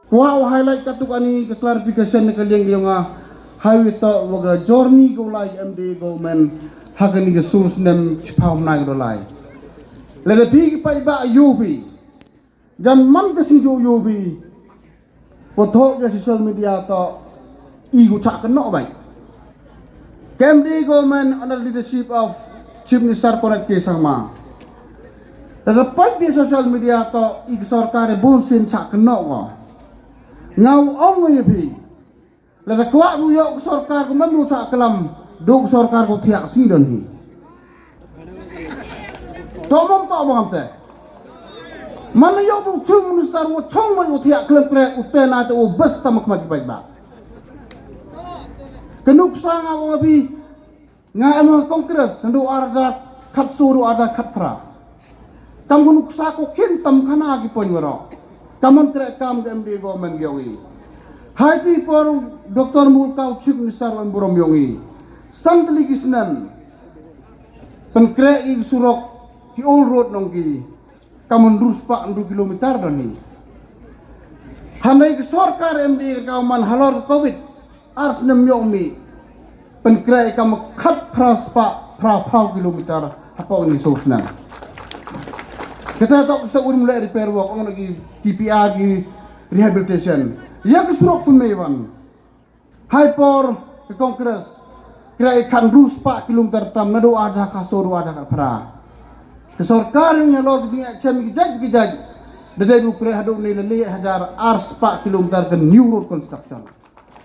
Wow highlight katuk ani ke clarification ni kalian dia nga highway to waga journey go lai MD government hakani ke sus nem chpam na go lai. Le big pa ba UV. Jan man ke si UV. Pothok ke social media to igu chak no bai. MD government under leadership of Chief Minister Korat K Sangma. Lepas di social media to ik sarkar bonsin chak no go. Ngau ong ye pi. Le kwa bu yo sarkar ko man sa kalam duk sarkar ko thiak si don hi. Tomom te. Man yo bu chung minister wo chong mo thiak klem pre utena te o bas tamak mak bai ba. Kenuk sang awang api nga emo kongres ndu arda khat suru ada khat pra tam gunuk sa ko kin tam khana gi pon waro kamon tre kam ge MD government yogi haiti por Dr. Mulkau Chief Minister wan borom yogi santli gisnan penkre i surok ki all road nongki kamon ruspa 2 kilometer dani hanai ke sarkar MD kauman halor covid ars nem yomi penkrai kam khat praspa prapau kilometer apa ni sosna kita tak bisa mulai repair work on lagi KPR gi rehabilitation ya ke surok pemewan hyper ke kongres krai kan ruspa kilometer tam nado ada kasoro ada pra ke sarkar yang lo gi cem gi jag dede du krai hadu ni le hajar arspa kilometer ke new road construction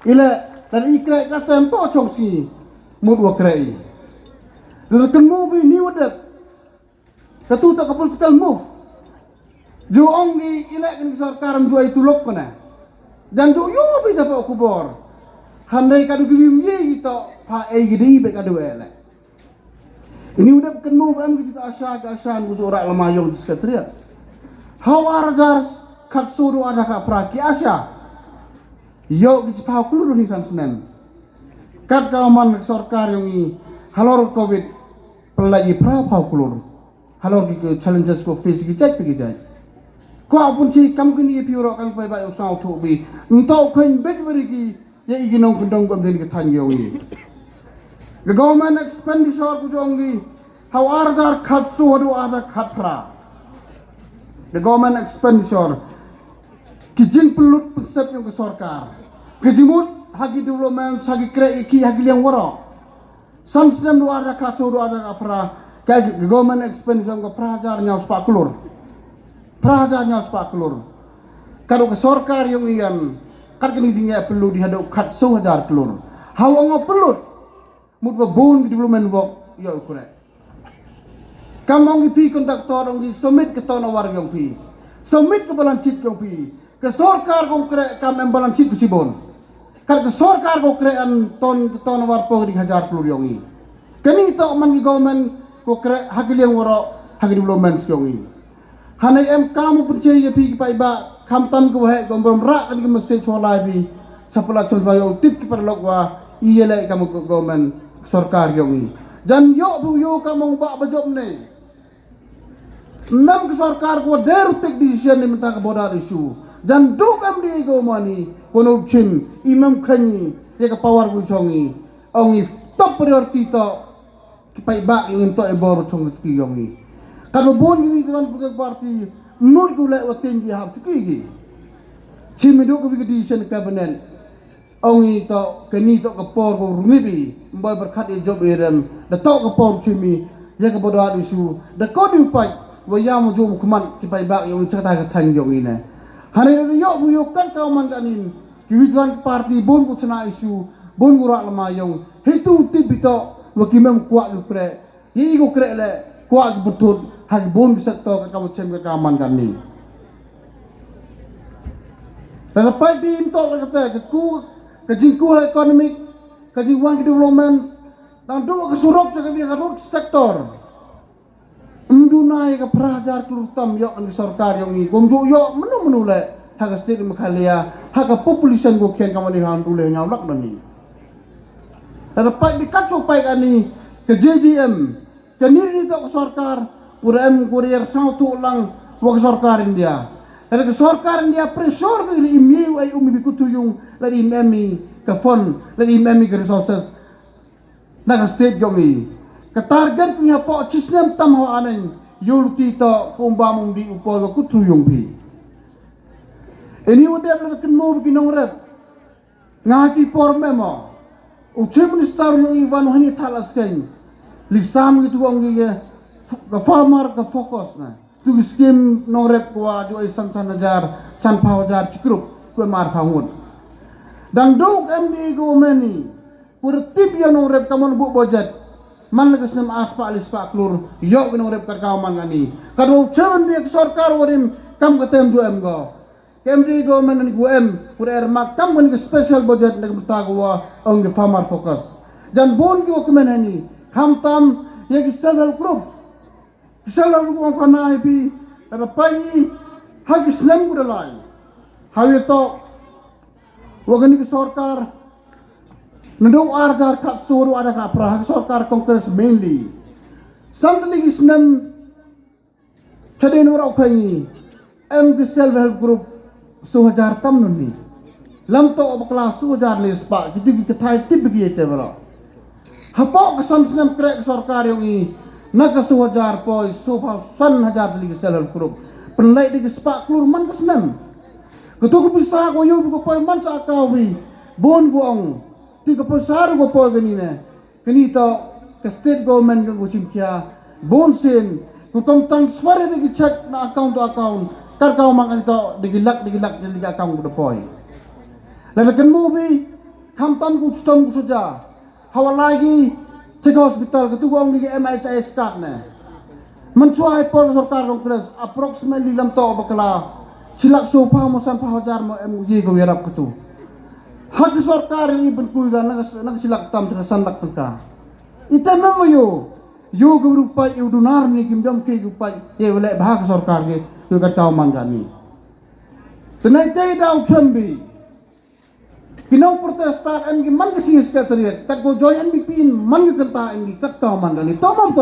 ila dan ikrai kata empo chong si mudwa krai dan kan move ni wadat katu tak kapul total move jo ongi ilek kan sarkaram jo itu lok kana dan jo yo bi dapat kubor handai kadu gim ye to pa e gidi be kadu ele ini udah kan move am kita asya butuh rak lemayong sekretariat hawar gas kat suru ada ka praki asya yo di pau kulur ni sansenen kat kauman sarkar yongi halor covid pelagi pau kulur halor di challenges ko face gi cek gi jai ko apun si kam kini piuro kam pai ba usau thu bi ntau khain bet beri gi ye iginong kundong bam den gi than yogi the government expenditure ku jongi how arjar khat su hadu ada khatra the government expenditure kijin pelut pesep yang ke sarkar kejimut hagi development hagi kre iki hagi yang waro sansem do ada kaso do ada apra kay government expenditure ko prajar nya spaklur kado ke sarkar yung iyan kad kini dinya perlu dihadap kat 1,000 kelur hawang pelut mutwa bon development work yo kure kamong ipi kontraktor ong di submit ke tono warga yung pi submit ke balance sheet yung pi ke sarkar kong kre kam balance sheet bisibon kad ke sarkar ko kre an ton war po di 1,000 kelur yongi kani to man gi government ko kre hagiliang waro hagi development yongi hanai em kamu pencai ye pi pai ba kamtam ko he gombrom rak kan mesti cholai bi sapala chon bayo tip ki parlok wa iyele kamu ko government sarkar yongi dan yo bu yo kamu ba bajob ne nam ke sarkar ko der take decision ni menta ka boda issue dan do kam di go mani kono chin imam khani ye ka power gu chongi ongi top priority to kipai ba ingin to e bor chong ki yongi kado bon ni tuan bukan parti nur gu le watin ji hab ki gi chimi do ko vi decision cabinet ongi to kani to ka por go rumibi mbai berkat e job iram da to ka por chimi ye ka boda issue da ko di pai wa ya mo jom kuman kipai ba yung chata ka thang yongi ne hari ini yo buyuk kan kau mandanin kiwijuan parti bon kucina isu bon gurak lemayong hitu tibito wakimem kuat lupre hi go krele kuat betul hak bon sektor ka kamu cem ka mandani lepai bin to kata ku kejingku ekonomi kejiwan development dan do ke surok ka road sektor ndunai ka prajar kelutam yo an sarkar yo ngi gomjo yo menu le hak state makhalia hak population go ken kamali han dule nyawlak dani ada pai dikacu pai kani ke JGM ke niri to sarkar pura kurier sautu lang wa sarkar India Ada kesorkaran dia pressure ke imi ay umi bikutuyung lagi imi ke fund lagi imi ke resources naga state jongi ke target punya po cisnem tam ho anen yulti to kumbamung di upo kutuyung bi ini udah berken mo binong rep ngati por memo ucap minister yung iwan hani talas kain lisam gitu ang ke farmer ke fokus na tu skim nong rep kwa jo san najar san pawajar cikrup kue mar pangun dang duk MD go meni pur tip yo nong rep kamon bu budget man lagas nam aspa alis pa klur yo nong rep kar kaw man ngani kado chaman dia sarkar warim kam katem do em go MD go men ni go em pur er mak kam ngi special budget nag mutagwa ang farmer focus dan bon go kemenani ham tam ye self group Salah lu orang kana ipi ada pai hak Islam gura lain. Hawi to wagani ke sarkar nando arjar kat suru ada ka pra sarkar Congress mainly. Samtali Islam chadin ora kai em ke self help group 2000 tam nundi. Lam to ob kelas 2000 le spa gitu ke thai tip gi ete bro. Hapo ke samsnam krek sarkar yang i naga 2000 poi sofa 1000 lagi selal group penlai di sepak klur man kesnem ketu ko bisa ko yo ko poi man sa kawi bon buang ti ko pasar ko poi ganina kanito ke state government ko chimkia bon sen ko tong transfer di check na account to account kar ka mang ito digilak di account ko poi lalakan movie hamtan ko stom ko saja hawalagi cek hospital ketua orang di MHIS start na mencuai por sarkar Congress approximately lam to bakala silak sopa mo san pahajar mo MUG go yarap ketu hak sarkar ini benkuy ga nag silak tam sa sandak tengka ita mo yo go rupa yu dunar ni kimdam ke rupa ye wala bahag sarkar ge yo ka taw mangani tenai tay daw chambi Kinong protestar en man kasing sekretariat kat go join NBP man kanta en kat ka man gali tomam